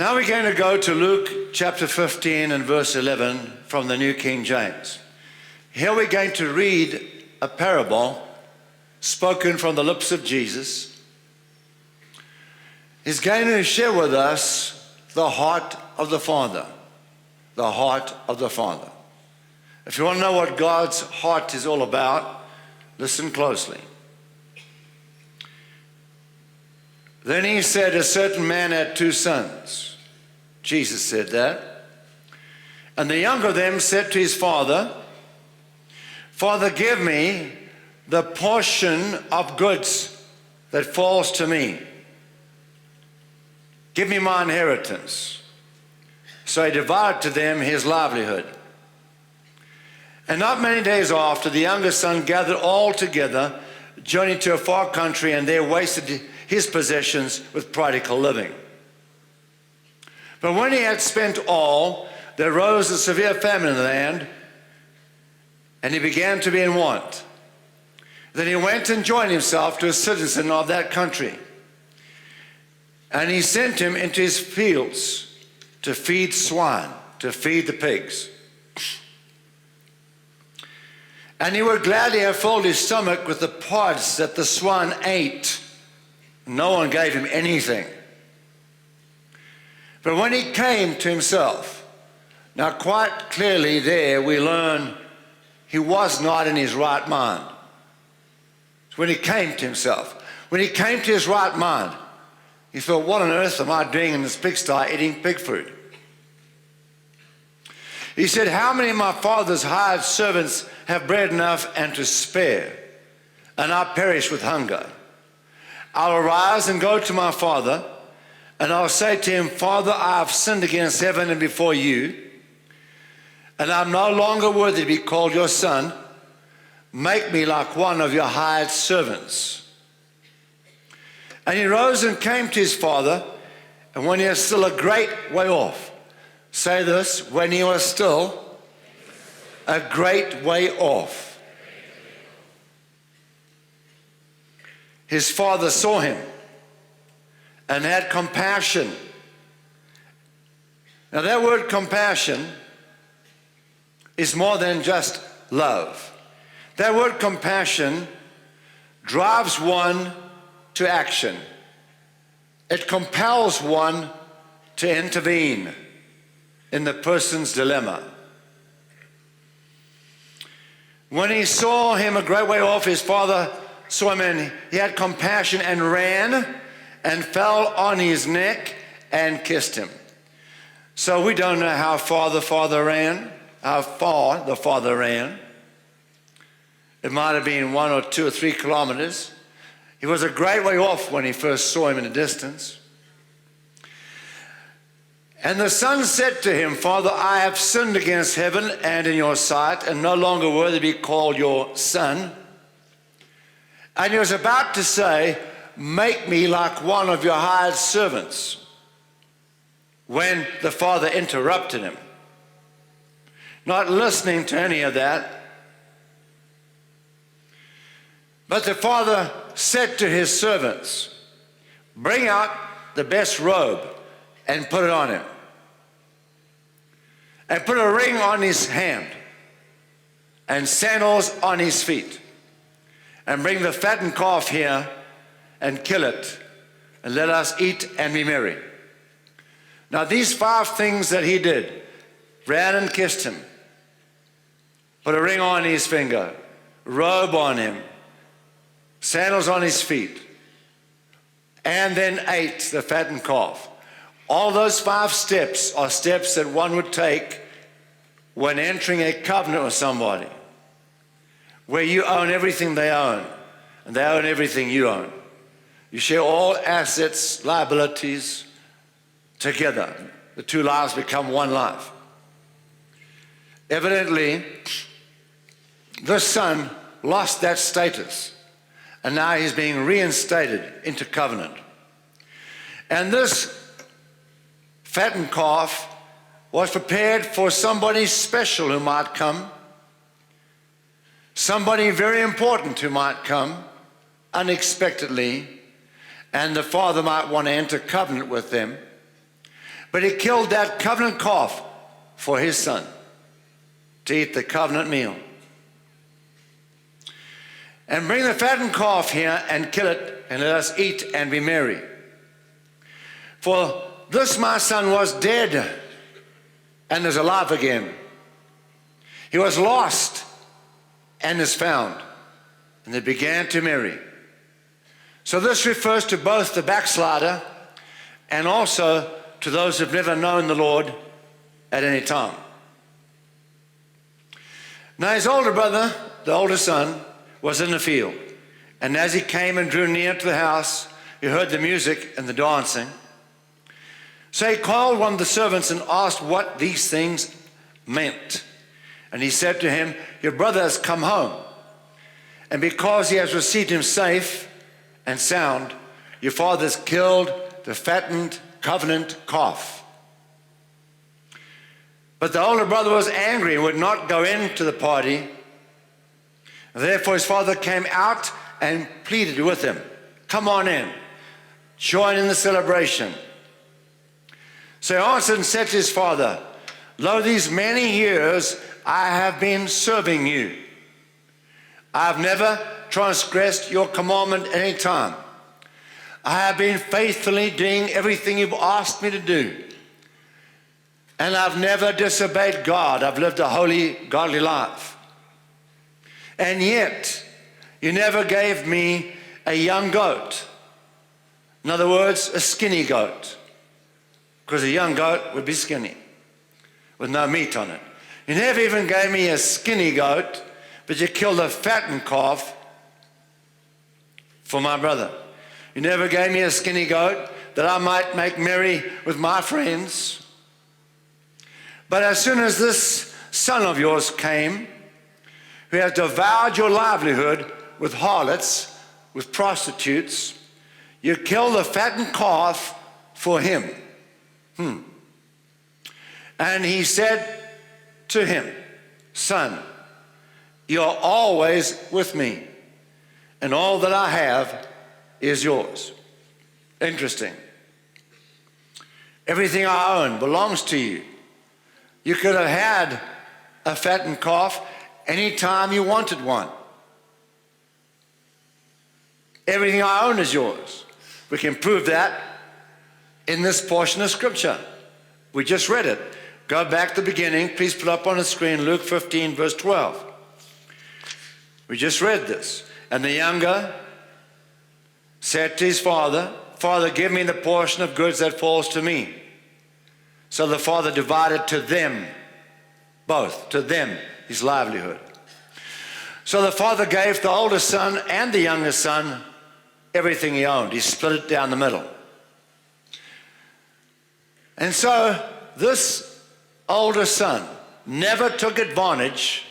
Now we're going to go to Luke chapter 15 and verse 11 from the New King James. Here we're going to read a parable spoken from the lips of Jesus. He's going to share with us the heart of the Father. The heart of the Father. If you want to know what God's heart is all about, listen closely. Then he said, a certain man had 2 sons. Jesus said that. And the younger of them said to his father, Father, give me the portion of goods that falls to me. Give me my inheritance. So he divided to them his livelihood. And not many days after, the younger son gathered all together, journeyed to a far country, and there wasted his possessions with prodigal living. But when he had spent all, there arose a severe famine in the land, and he began to be in want. Then he went and joined himself to a citizen of that country, and he sent him into his fields to feed swine, to feed the pigs. And he would gladly have filled his stomach with the pods that the swine ate. No one gave him anything. But when he came to himself, now quite clearly there we learn he was not in his right mind. So when he came to himself, when he came to his right mind, he thought, what on earth am I doing in this pigsty eating pig food? He said, how many of my father's hired servants have bread enough and to spare, and I perish with hunger? I'll arise and go to my father, and I'll say to him, Father, I have sinned against heaven and before you, and I'm no longer worthy to be called your son. Make me like one of your hired servants. And he rose and came to his father, and when he was still a great way off, say this, when he was still a great way off, his father saw him and had compassion. Now that word compassion is more than just love. That word compassion drives one to action. It compels one to intervene in the person's dilemma. When he saw him a great way off, his father saw him and he had compassion and ran and fell on his neck and kissed him. So we don't know how far the father ran. It might have been 1 or 2 or 3 kilometers. He was a great way off when he first saw him in the distance. And the son said to him, Father, I have sinned against heaven and in your sight, and no longer worthy to be called your son. And he was about to say, make me like one of your hired servants, when the father interrupted him. Not listening to any of that. But the father said to his servants, bring out the best robe and put it on him. And put a ring on his hand and sandals on his feet. And bring the fattened calf here and kill it, and let us eat and be merry. Now these 5 things that he did, ran and kissed him, put a ring on his finger, robe on him, sandals on his feet, and then ate the fattened calf. All those 5 steps are steps that one would take when entering a covenant with somebody, where you own everything they own, and they own everything you own. You share all assets, liabilities together. The 2 lives become one life. Evidently, this son lost that status, and now he's being reinstated into covenant. And this fattened calf was prepared for somebody special who might come, somebody very important who might come unexpectedly, and the father might want to enter covenant with them. But he killed that covenant calf for his son to eat the covenant meal. And bring the fattened calf here and kill it, and let us eat and be merry. For this my son was dead and is alive again. He was lost and is found. And they began to marry. So this refers to both the backslider and also to those who've never known the Lord at any time. Now his older brother, the older son, was in the field. And as he came and drew near to the house, he heard the music and the dancing. So he called one of the servants and asked what these things meant. And he said to him, your brother has come home. And because he has received him safe and sound, your father has killed the fattened covenant calf. But the older brother was angry and would not go into the party. Therefore his father came out and pleaded with him, come on in, join in the celebration. So he answered and said to his father, lo, these many years I have been serving you. I have never transgressed your commandment at any time. I have been faithfully doing everything you've asked me to do. And I've never disobeyed God. I've lived a holy, godly life. And yet, you never gave me a young goat. In other words, a skinny goat. Because a young goat would be skinny, with no meat on it. You never even gave me a skinny goat, but you killed a fattened calf for my brother. You never gave me a skinny goat that I might make merry with my friends. But as soon as this son of yours came, who has devoured your livelihood with harlots, with prostitutes, you killed the fattened calf for him. And he said to him, son, you are always with me, and all that I have is yours. Interesting. Everything I own belongs to you. You could have had a fattened calf anytime you wanted one. Everything I own is yours. We can prove that in this portion of Scripture. We just read it. Go back to the beginning. Please put up on the screen Luke 15, verse 12. We just read this. And the younger said to his father, Father, give me the portion of goods that falls to me. So the father divided to them, both, to them, his livelihood. So the father gave the older son and the younger son everything he owned. He split it down the middle. And so this older son never took advantage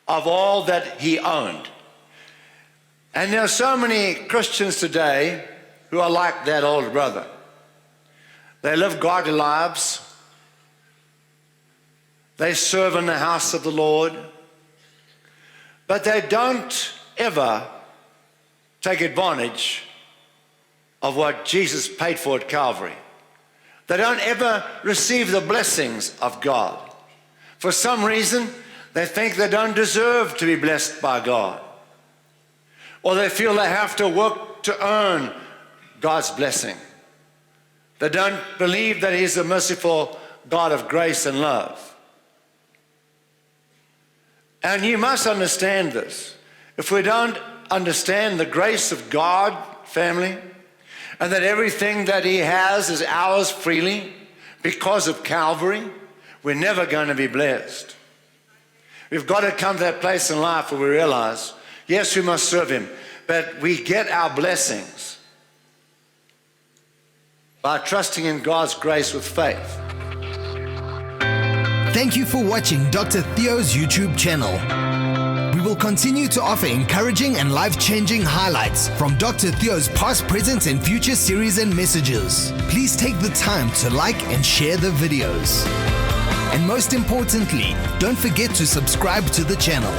of all that he owned. And there are so many Christians today who are like that older brother. They live godly lives. They serve in the house of the Lord. But they don't ever take advantage of what Jesus paid for at Calvary. They don't ever receive the blessings of God. For some reason, they think they don't deserve to be blessed by God. Or they feel they have to work to earn God's blessing. They don't believe that He's a merciful God of grace and love. And you must understand this. If we don't understand the grace of God, family, and that everything that He has is ours freely because of Calvary, we're never going to be blessed. We've got to come to that place in life where we realize, yes, we must serve Him, but we get our blessings by trusting in God's grace with faith. Thank you for watching Dr. Theo's YouTube channel. We will continue to offer encouraging and life-changing highlights from Dr. Theo's past, present, and future series and messages. Please take the time to like and share the videos. And most importantly, don't forget to subscribe to the channel.